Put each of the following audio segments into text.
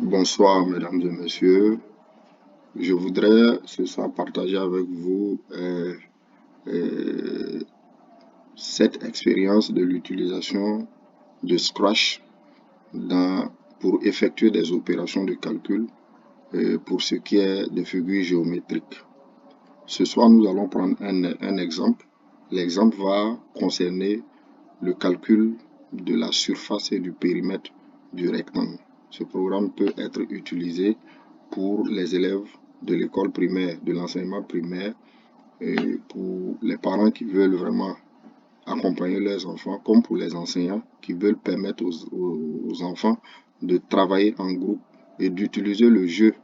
Bonsoir, mesdames et messieurs. Je voudrais ce soir partager avec vous euh, cette expérience de l'utilisation de Scratch pour effectuer des opérations de calcul pour ce qui est des figures géométriques. Ce soir, nous allons prendre un exemple. L'exemple va concerner le calcul de la surface et du périmètre du rectangle. Ce programme peut être utilisé pour les élèves de l'école primaire, de l'enseignement primaire, et pour les parents qui veulent vraiment accompagner leurs enfants, comme pour les enseignants qui veulent permettre aux enfants de travailler en groupe et d'utiliser le jeu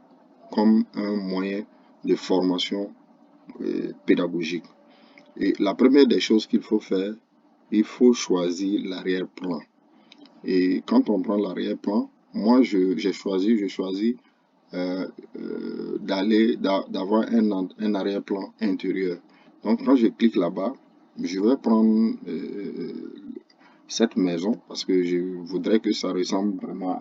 comme un moyen de formation pédagogique. Et la première des choses qu'il faut faire, il faut choisir l'arrière-plan. Et quand on prend l'arrière-plan, moi j'ai choisi d'avoir un arrière-plan intérieur. Donc quand je clique là-bas, je vais prendre cette maison parce que je voudrais que ça ressemble vraiment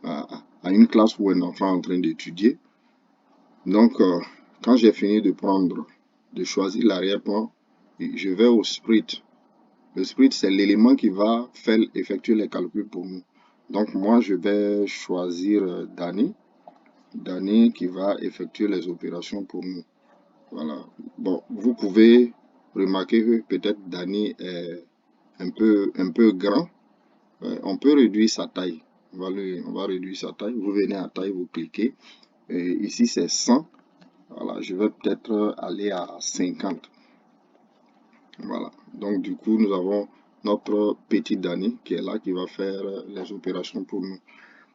à une classe où un enfant est en train d'étudier. Donc quand j'ai fini de choisir l'arrière-plan, je vais au sprite. Le sprite, c'est l'élément qui va effectuer les calculs pour nous. Donc moi, je vais choisir Dani qui va effectuer les opérations pour nous. Voilà. Bon, vous pouvez remarquer que peut-être Dani est un peu grand. On peut réduire sa taille. On va réduire sa taille. Vous venez à taille, vous cliquez. Et ici, c'est 100. Voilà, je vais peut-être aller à 50. Voilà. Donc, du coup, nous avons notre petit Dani qui est là, qui va faire les opérations pour nous.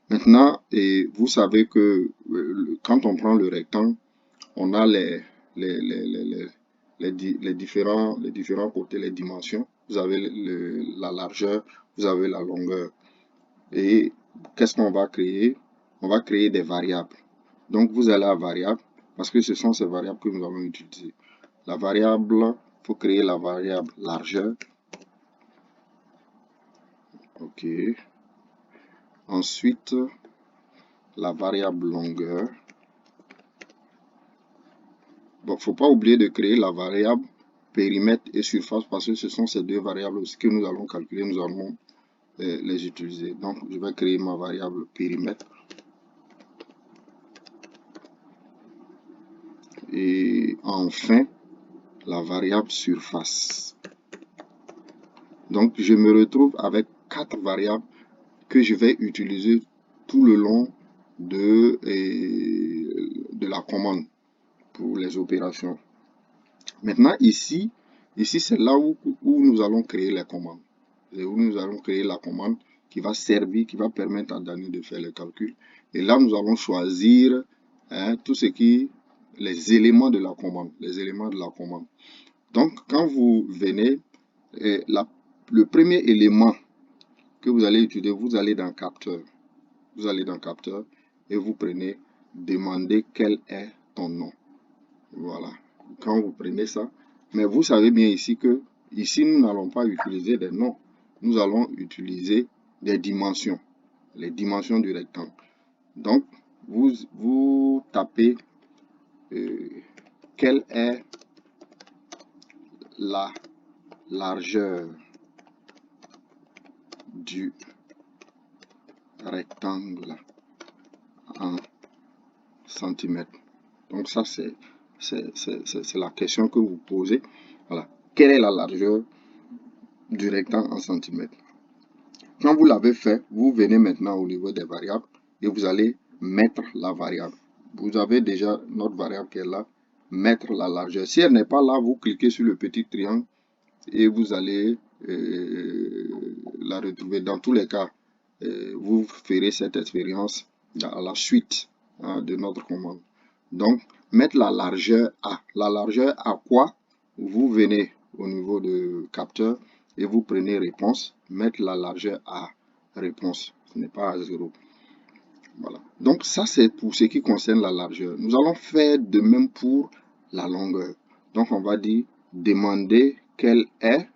Maintenant, et vous savez que quand on prend le rectangle, on a les différents côtés, les dimensions. Vous avez la largeur, vous avez la longueur. Et qu'est-ce qu'on va créer? On va créer des variables. Donc, vous allez à variable, parce que ce sont ces variables que nous allons utiliser. La variable, il faut créer la variable largeur. OK. Ensuite, la variable longueur. Bon, faut pas oublier de créer la variable périmètre et surface parce que ce sont ces deux variables aussi que nous allons calculer, nous allons les utiliser. Donc, je vais créer ma variable périmètre. Et enfin, la variable surface. Donc, je me retrouve avec 4 variables que je vais utiliser tout le long de la commande pour les opérations. Maintenant, ici c'est là où nous allons créer les commandes. Et où nous allons créer la commande qui va servir, qui va permettre à Dani de faire le calcul. Et là, nous allons choisir tout ce qui, les éléments de la commande. Les éléments de la commande. Donc, quand vous venez, le premier élément que vous allez utiliser, vous allez dans capteur. Vous allez dans capteur et vous prenez demander quel est ton nom. Voilà. Quand vous prenez ça, mais vous savez bien ici que ici nous n'allons pas utiliser des noms. Nous allons utiliser des dimensions, les dimensions du rectangle. Donc, vous tapez quelle est la largeur du rectangle en centimètres. Donc ça, c'est la question que vous posez. Voilà. Quelle est la largeur du rectangle en centimètres? Quand vous l'avez fait, vous venez maintenant au niveau des variables et vous allez mettre la variable. Vous avez déjà notre variable qui est là, mettre la largeur. Si elle n'est pas là, vous cliquez sur le petit triangle et vous allez la retrouver. Dans tous les cas, vous ferez cette expérience à la suite de notre commande. Donc, mettre la largeur à. La largeur à quoi? Vous venez au niveau de capteur et vous prenez réponse, mettre la largeur à réponse. Ce n'est pas à 0. Voilà. Donc, ça, c'est pour ce qui concerne la largeur. Nous allons faire de même pour la longueur. Donc, on va dire demander quelle est.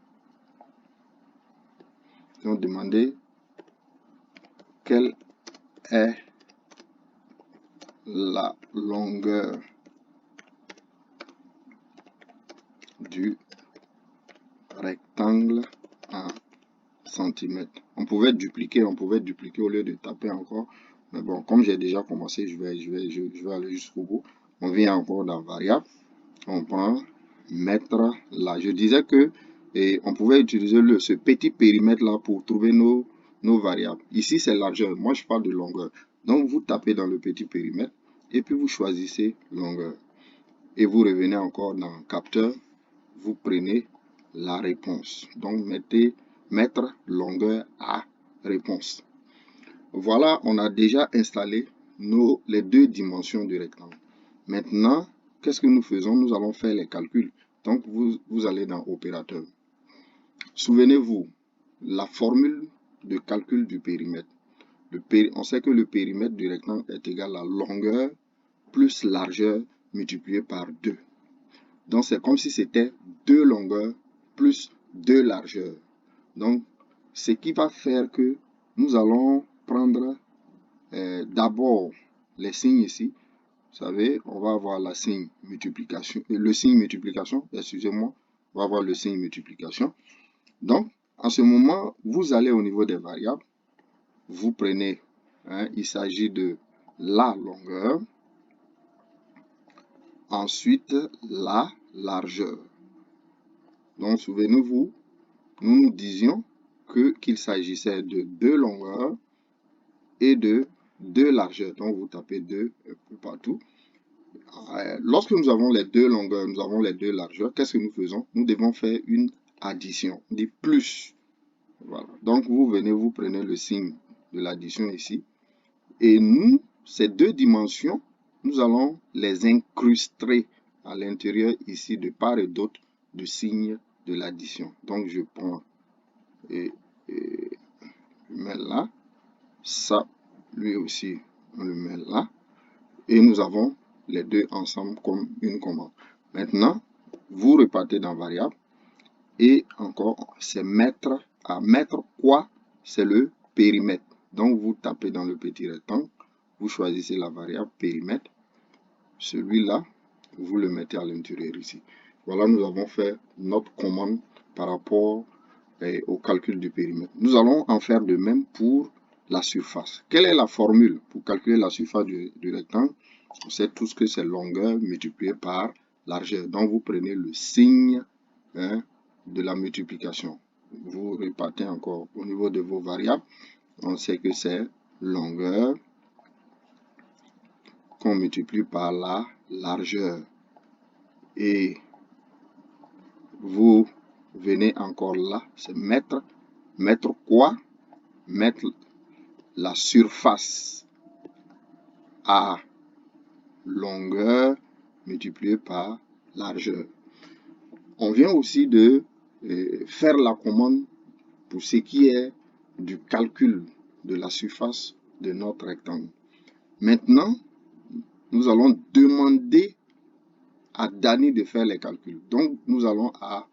Donc, demander quelle est la longueur du rectangle en centimètres. On pouvait dupliquer au lieu de taper encore. Mais bon, comme j'ai déjà commencé, je vais aller jusqu'au bout. On vient encore dans variable. On prend mettre là. Je disais que on pouvait utiliser ce petit périmètre là pour trouver nos variables. Ici, c'est largeur. Moi, je parle de longueur. Donc, vous tapez dans le petit périmètre et puis vous choisissez longueur. Et vous revenez encore dans capteur. Vous prenez la réponse. Donc, mettre longueur à réponse. Voilà, on a déjà installé les deux dimensions du rectangle. Maintenant, qu'est-ce que nous faisons? Nous allons faire les calculs. Donc, vous allez dans opérateur. Souvenez-vous, la formule de calcul du périmètre. On sait que le périmètre du rectangle est égal à longueur plus largeur multiplié par 2. Donc, c'est comme si c'était 2 longueurs plus 2 largeurs. Donc, ce qui va faire que nous allons prendre d'abord les signes ici. Vous savez, on va avoir le signe multiplication, excusez-moi. On va avoir le signe multiplication. Donc, en ce moment, vous allez au niveau des variables. Vous prenez, il s'agit de la longueur. Ensuite, la largeur. Donc, souvenez-vous, nous disions qu'il s'agissait de 2 longueurs et de 2 largeurs. Donc, vous tapez 2 partout. Lorsque nous avons les 2 longueurs, nous avons les 2 largeurs, qu'est-ce que nous faisons? Nous devons faire une addition, on dit plus. Voilà. Donc, vous venez, vous prenez le signe de l'addition ici. Et nous, ces deux dimensions, nous allons les incruster à l'intérieur ici de part et d'autre du signe de l'addition. Donc, je prends et je mets là. Ça, lui aussi, on le met là. Et nous avons les deux ensemble comme une commande. Maintenant, vous repartez dans variable. Et encore, c'est mettre. À mettre quoi? C'est le périmètre. Donc, vous tapez dans le petit rectangle. Vous choisissez la variable périmètre. Celui-là, vous le mettez à l'intérieur ici. Voilà, nous avons fait notre commande par rapport au calcul du périmètre. Nous allons en faire de même pour la surface. Quelle est la formule pour calculer la surface du rectangle? On sait tous que c'est longueur multipliée par largeur. Donc, vous prenez le signe de la multiplication. Vous repartez encore au niveau de vos variables. On sait que c'est longueur qu'on multiplie par la largeur. Et vous venez encore là, c'est mettre. Mettre quoi? Mettre la surface à longueur multipliée par largeur. On vient aussi de faire la commande pour ce qui est du calcul de la surface de notre rectangle. Maintenant, nous allons demander à Dani de faire les calculs. Donc, nous allons à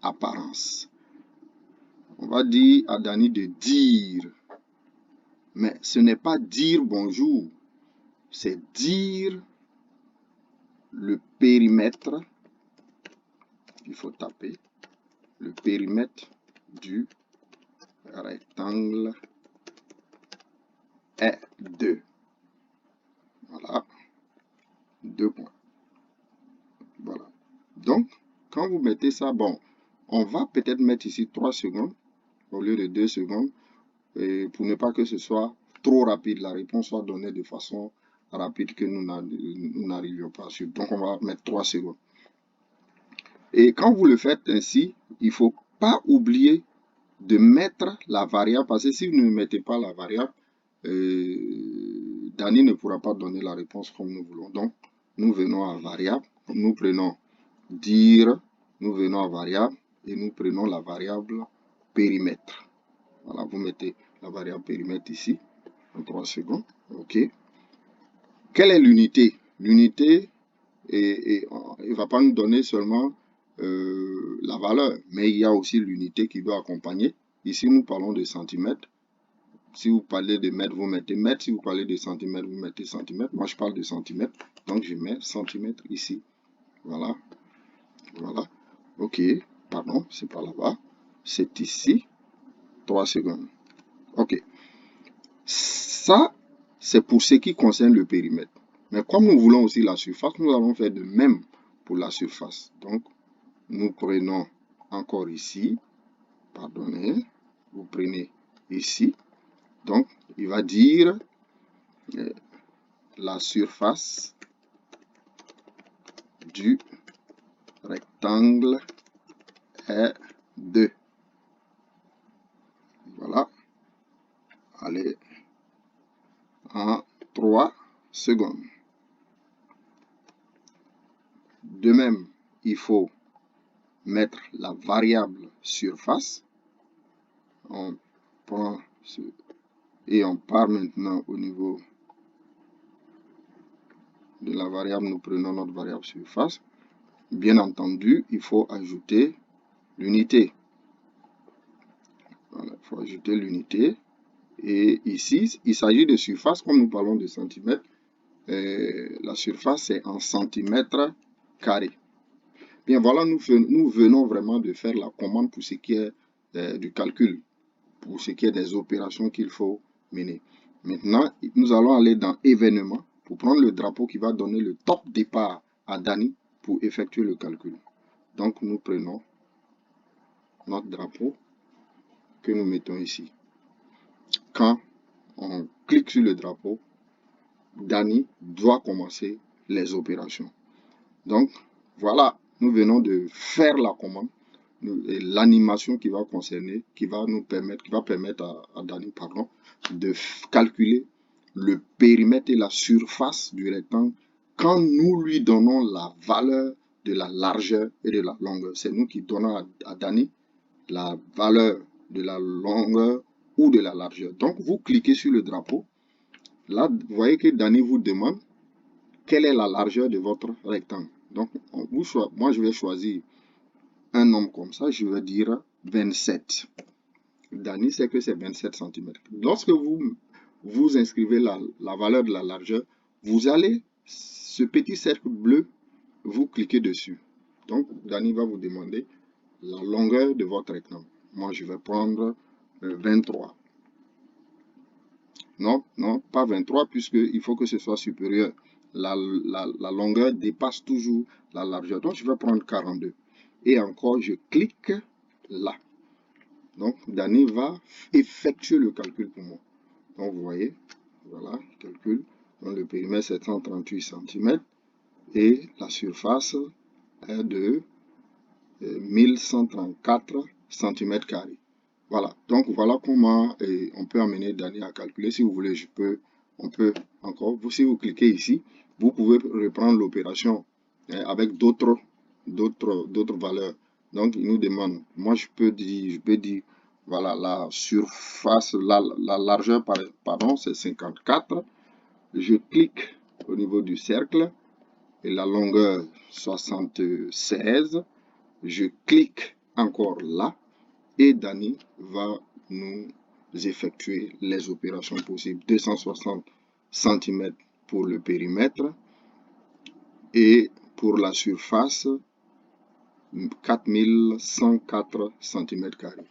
apparence. On va dire à Dani de dire. Mais ce n'est pas dire bonjour. C'est dire le périmètre. Il faut taper le périmètre du rectangle est 2. Voilà. 2 points. Voilà. Donc, quand vous mettez ça, bon, on va peut-être mettre ici 3 secondes au lieu de 2 secondes et pour ne pas que ce soit trop rapide, la réponse soit donnée de façon rapide que nous n'arrivions pas sur. Donc, on va mettre 3 secondes. Et quand vous le faites ainsi, il ne faut pas oublier de mettre la variable, parce que si vous ne mettez pas la variable, Dani ne pourra pas donner la réponse comme nous voulons. Donc, nous venons à variable, nous prenons dire, nous venons à variable et nous prenons la variable périmètre. Voilà, vous mettez la variable périmètre ici, en 3 secondes. OK. Quelle est l'unité? L'unité, il ne va pas nous donner seulement la valeur, mais il y a aussi l'unité qui doit accompagner. Ici, nous parlons de centimètres. Si vous parlez de mètres, vous mettez mètres. Si vous parlez de centimètres, vous mettez centimètres. Moi, je parle de centimètres. Donc, je mets centimètres ici. Voilà. Voilà. OK. Pardon, c'est pas là-bas. C'est ici. 3 secondes. OK. Ça, c'est pour ce qui concerne le périmètre. Mais comme nous voulons aussi la surface, nous allons faire de même pour la surface. Donc, nous prenons encore ici. Pardonnez. Vous prenez ici. Donc, il va dire la surface du rectangle est de. Voilà. Allez, en 3 secondes. De même, il faut mettre la variable surface. On prend ce et on part maintenant au niveau de la variable. Nous prenons notre variable surface. Bien entendu, il faut ajouter l'unité. Voilà, il faut ajouter l'unité. Et ici, il s'agit de surface, comme nous parlons de centimètres. La surface est en centimètres carrés. Bien, voilà, nous venons vraiment de faire la commande pour ce qui est du calcul, pour ce qui est des opérations qu'il faut mener. Maintenant, nous allons aller dans événements pour prendre le drapeau qui va donner le top départ à Dani pour effectuer le calcul. Donc, nous prenons notre drapeau que nous mettons ici. Quand on clique sur le drapeau, Dani doit commencer les opérations. Donc, voilà, nous venons de faire la commande et l'animation qui va concerner, qui va permettre à Dani, de calculer le périmètre et la surface du rectangle quand nous lui donnons la valeur de la largeur et de la longueur. C'est nous qui donnons à Dani la valeur de la longueur ou de la largeur. Donc, vous cliquez sur le drapeau. Là, vous voyez que Dani vous demande quelle est la largeur de votre rectangle. Donc, moi, je vais choisir un nombre comme ça. Je vais dire 27. Dani sait que c'est 27 cm. Lorsque vous inscrivez la valeur de la largeur, vous allez, ce petit cercle bleu, vous cliquez dessus. Donc, Dani va vous demander la longueur de votre rectangle. Moi, je vais prendre 23. Non, non, pas 23, puisqu'il faut que ce soit supérieur. La longueur dépasse toujours la largeur. Donc, je vais prendre 42. Et encore, je clique là. Donc, Dani va effectuer le calcul pour moi. Donc, vous voyez, voilà, calcul. Donc, le périmètre, c'est 138 cm. Et la surface est de 1134 cm². Voilà, donc voilà comment on peut amener Dani à calculer. Si vous voulez, on peut encore, si vous cliquez ici, vous pouvez reprendre l'opération avec d'autres valeurs. Donc, il nous demande, moi je peux dire, voilà, la surface, la largeur, pardon, c'est 54. Je clique au niveau du cercle et la longueur 76. Je clique encore là. Et Dani va nous effectuer les opérations possibles. 260 cm pour le périmètre et pour la surface 4104 cm².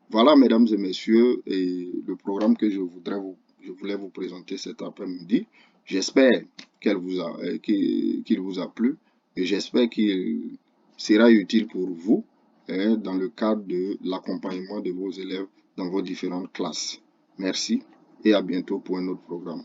Voilà, mesdames et messieurs, et le programme que je voulais vous présenter cet après-midi. J'espère qu'il vous a plu et j'espère qu'il sera utile pour vous dans le cadre de l'accompagnement de vos élèves dans vos différentes classes. Merci et à bientôt pour un autre programme.